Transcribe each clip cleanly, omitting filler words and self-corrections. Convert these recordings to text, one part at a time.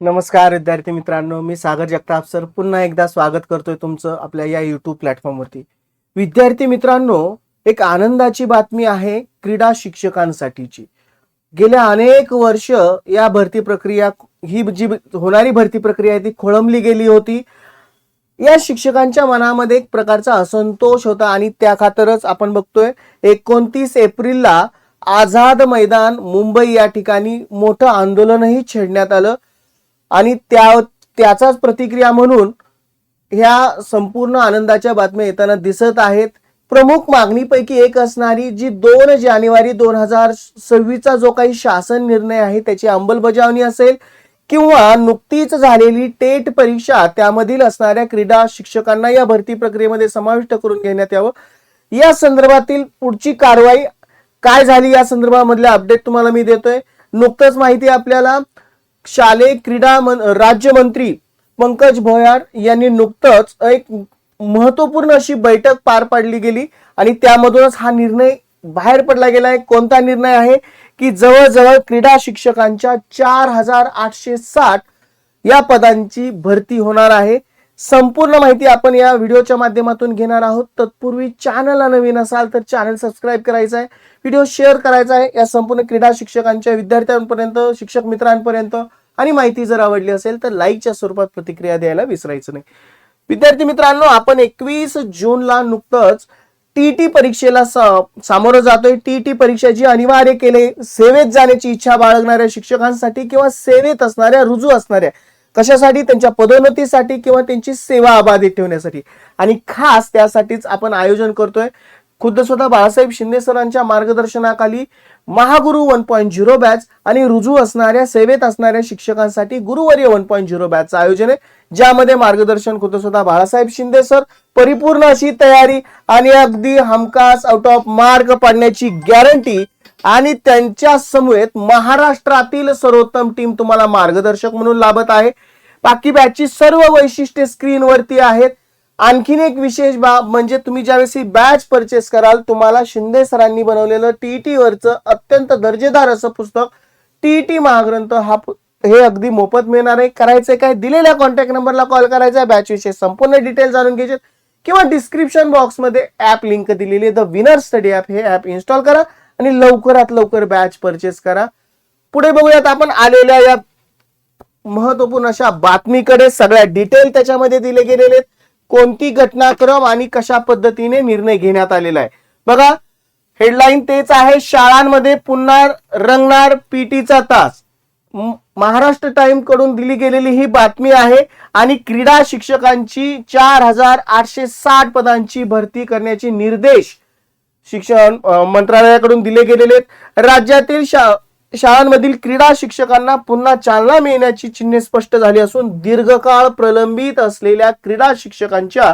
नमस्कार विद्यार्थी मित्रांनो, मी सागर जगताप सर पुन्हा एकदा स्वागत करतोय तुमचं आपल्या या यूट्यूब प्लॅटफॉर्मवरती. विद्यार्थी मित्रांनो, एक आनंदाची बातमी आहे क्रीडा शिक्षकांसाठीची. गेल्या अनेक वर्ष या भरती प्रक्रिया ही जी होणारी भरती प्रक्रिया आहे ती खोळंबली गेली होती. या शिक्षकांच्या मनामध्ये एक प्रकारचा असंतोष होता आणि त्या खातरच आपण बघतोय 29 एप्रिलला आझाद मैदान मुंबई या ठिकाणी मोठं आंदोलनही छेडण्यात आलं आणि त्याचाच प्रतिक्रिया म्हणून ह्या संपूर्ण आनंदाच्या बातम्या येताना दिसत आहेत. प्रमुख मागणीपैकी एक असणारी जी 2 जानेवारी 2026 जो काही शासन निर्णय आहे त्याची अंमलबजावणी असेल किंवा नुकतीच झालेली टेट परीक्षा त्यामधील असणाऱ्या क्रीडा शिक्षकांना या भरती प्रक्रियेमध्ये समाविष्ट करून घेण्यात यावं, या संदर्भातील पुढची कारवाई काय झाली या संदर्भामधले अपडेट तुम्हाला मी देतोय. नुकतंच माहिती आपल्याला शालेय क्रीडा राज्यमंत्री पंकज भोयर यांनी नुकतंच एक महत्वपूर्ण अशी बैठक पार पाडली गेली आणि त्यामधूनच हा निर्णय बाहेर पडला गेलाय. कोणता निर्णय आहे की जवळजवळ क्रीडा शिक्षकांच्या 4860 या पदांची भरती होणार आहे. संपूर्ण माहिती आपण या व्हिडिओच्या माध्यमातून घेणार आहोत. तत्पूर्वी चॅनलला नवीन असाल तर चॅनल सबस्क्राईब करायचं आहे, व्हिडिओ शेअर करायचा आहे या संपूर्ण क्रीडा शिक्षकांच्या विद्यार्थ्यांपर्यंत, शिक्षक मित्रांपर्यंत. आणि माहिती जर आवडली असेल तर लाईकच्या स्वरूपात प्रतिक्रिया द्यायला विसरायचं नाही. विद्यार्थी मित्रांनो, आपण 21 जूनला नुकतंच टीटी परीक्षेला सामोरं जातोय. टीटी परीक्षा जी अनिवार्य केले सेवेत जाण्याची इच्छा बाळगणाऱ्या शिक्षकांसाठी किंवा सेवेत असणाऱ्या रुजू असणाऱ्या कशासाठी, त्यांच्या पदोन्नतीसाठी किंवा त्यांची सेवा अबाधित ठेवण्यासाठी आणि खास त्यासाठीच आपण आयोजन करतोय. खुद्द स्वतः बाळासाहेब शिंदे सरांच्या मार्गदर्शनाखाली महागुरु 1.0 बॅच आणि रुजू असणाऱ्या सेवेत असणाऱ्या शिक्षकांसाठी गुरुवर्य 1.0 बॅचचं आयोजन आहे, ज्यामध्ये मार्गदर्शन खुद्द स्वतः बाळासाहेब शिंदे सर, परिपूर्ण अशी तयारी आणि अगदी हमखास आउट ऑफ मार्क पाडण्याची गॅरंटी आणि त्यांच्या समवेत महाराष्ट्रातील सर्वोत्तम टीम तुम्हाला मार्गदर्शक म्हणून लाभत आहे. बाकी बॅचची सर्व वैशिष्ट्ये स्क्रीनवरती आहेत. आणखीन एक विशेष बाब म्हणजे तुम्ही ज्यावेळेस ही बॅच परचेस कराल तुम्हाला शिंदे सरांनी बनवलेलं टीईटी वरचं अत्यंत दर्जेदार असं पुस्तक टीईटी महाग्रंथ हे अगदी मोफत मिळणार आहे. करायचंय काय, दिलेल्या कॉन्टॅक्ट नंबरला कॉल करायचा, बॅच विषयी संपूर्ण डिटेल जाणून घ्यायचे किंवा डिस्क्रिप्शन बॉक्स मध्ये ऍप लिंक दिलेली आहे, द विनर स्टडी ऍप, हे ऍप इन्स्टॉल करा आणि लवकरात लवकर बॅच परचेस करा. पुढे बघूयात आपण आलेल्या या महत्वपूर्ण अशा बातमीकडे. सगळ्या डिटेल त्याच्यामध्ये दिले गेलेले आहेत, कोणती घटनाक्रम आणि कशा पद्धतीने निर्णय घेण्यात आलेला आहे. बघा, हेडलाईन तेच आहे, शाळांमध्ये पुन्हा रंगणार पीटीचा तास. महाराष्ट्र टाइम कडून दिली गेलेली ही बातमी आहे आणि क्रीडा शिक्षकांची 4860 पदांची भरती करण्याचे निर्देश शिक्षण मंत्रालयाकडून दिले गेलेले आहेत. राज्यातील शाळांमधील क्रीडा शिक्षकांना पुन्हा चालना मिळण्याची चिन्हे स्पष्ट झाली असून दीर्घकाळ प्रलंबित असलेल्या क्रीडा शिक्षकांच्या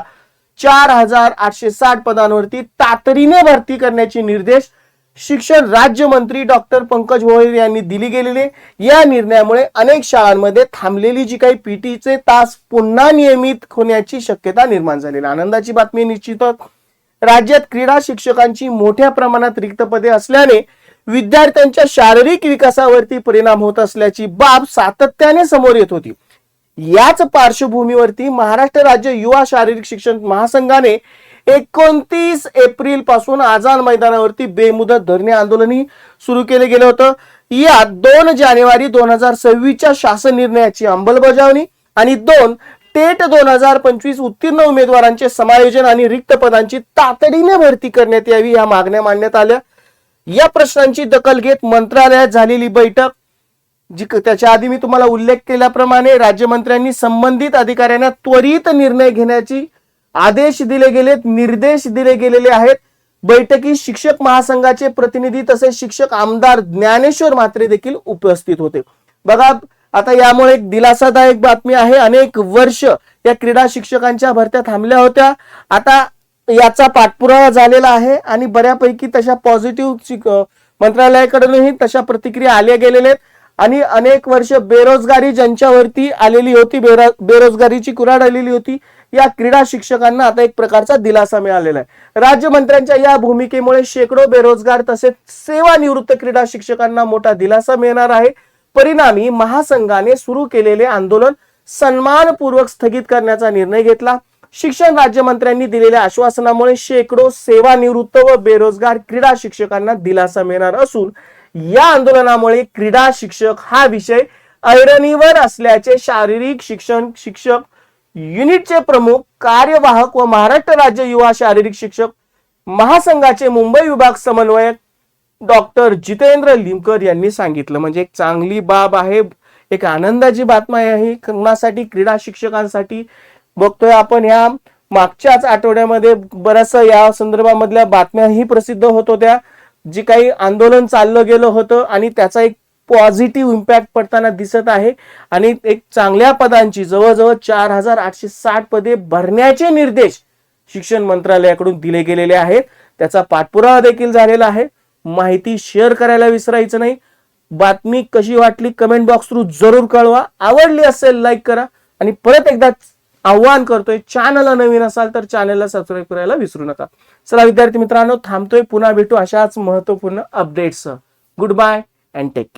4860 पदांवरती तातडीने भरती करण्याचे निर्देश शिक्षण राज्यमंत्री डॉक्टर पंकज भोयर यांनी दिली गेलेले. या निर्णयामुळे अनेक शाळांमध्ये थांबलेली जी काही पीटीचे तास पुन्हा नियमित होण्याची शक्यता निर्माण झालेली आनंदाची बातमी. निश्चितच राज्यात क्रीडा शिक्षकांची मोठ्या प्रमाणात रिक्त पदे असल्याने विद्यार्थ्यांच्या शारीरिक विकासावरती परिणाम होत असल्याची बाब सातत्याने समोर येत होती. याच पार्श्वभूमीवरती महाराष्ट्र राज्य युवा शारीरिक शिक्षण महासंघाने 29 एप्रिल पासून आझाद मैदानावरती बेमुदत धरणे आंदोलनही सुरू केले गेले होतं. यात 2 जानेवारी 2026च्या शासन निर्णयाची अंमलबजावणी आणि 2 टेट 2025 उत्तीर्ण उमेदवारांचे समायोजन आणि रिक्त पदांची तातडीने भरती करण्यात यावी या मागण्या मांडण्यात आल्या. या प्रश्नांची दखल घेत मंत्रालयात झालेली बैठक, जी त्याच्या आधी मी तुम्हाला उल्लेख केल्याप्रमाणे राज्यमंत्र्यांनी संबंधित अधिकाऱ्यांना त्वरित निर्णय घेण्याची आदेश दिले गेलेत, निर्देश दिले गेलेले आहेत. बैठकीत शिक्षक महासंघाचे प्रतिनिधी तसेच शिक्षक आमदार ज्ञानेश्वर म्हात्रे देखील उपस्थित होते. बघा, आता यामुळे एक दिलासादायक बातमी आहे. अनेक वर्ष या क्रीडा शिक्षकांच्या भरत्या थांबल्या होत्या, आता याचा पाठपुरावा झालेला आहे आणि बऱ्यापैकी तशा पॉझिटिव्ह मंत्रालयाकडूनही तशा प्रतिक्रिया आल्या गेलेल्या आहेत आणि अनेक वर्ष बेरोजगारी ज्यांच्यावरती आलेली होती, बेरोजगारीची कुऱ्हाड आलेली होती, या क्रीडा शिक्षकांना आता एक प्रकारचा दिलासा मिळालेला आहे. राज्यमंत्र्यांच्या या भूमिकेमुळे शेकडो बेरोजगार तसेच सेवानिवृत्त क्रीडा शिक्षकांना मोठा दिलासा मिळणार आहे. परिणामी महासंघाने सुरू केलेले आंदोलन सन्मानपूर्वक स्थगित करण्याचा निर्णय घेतला. शिक्षण राज्यमंत्र्यांनी दिलेल्या आश्वासनामुळे शेकडो सेवानिवृत्त व बेरोजगार क्रीडा शिक्षकांना दिलासा मिळणार असून या आंदोलनामुळे क्रीडा शिक्षक हा विषय ऐरणीवर असल्याचे शारीरिक शिक्षण शिक्षक युनिटचे प्रमुख कार्यवाहक व महाराष्ट्र राज्य युवा शारीरिक शिक्षक महासंघाचे मुंबई विभाग समन्वयक डॉक्टर जितेंद्र लिमकर यांनी सांगितलं. म्हणजे एक चांगली बाब आहे, एक आनंदाची बातमी आहे कोणासाठी, क्रीडा शिक्षकांसाठी. बघतोय आपण ह्या मागच्याच आठवड्यामध्ये बऱ्याचशा या संदर्भामधल्या बातम्याही प्रसिद्ध होत होत्या, जी काही आंदोलन चाललं गेलं होतं आणि त्याचा एक पॉझिटिव्ह इम्पॅक्ट पडताना दिसत आहे. आणि एक चांगल्या पदांची जवळजवळ 4860 पदे भरण्याचे निर्देश शिक्षण मंत्रालयाकडून दिले गेलेले आहेत. त्याचा पाठपुरावा देखील झालेला आहे. माहिती शेअर करायला विसरायचं नाही. बातमी कशी वाटली कमेंट बॉक्स थ्रू जरूर कळवा. आवडली असेल लाईक करा आणि परत एकदा आव्हान करतोय, चॅनलला नवीन असाल तर चॅनलला सबस्क्राईब करायला विसरू नका. चला विद्यार्थी मित्रांनो, थांबतोय. पुन्हा भेटू अशाच महत्त्वपूर्ण updates. Good bye and take care.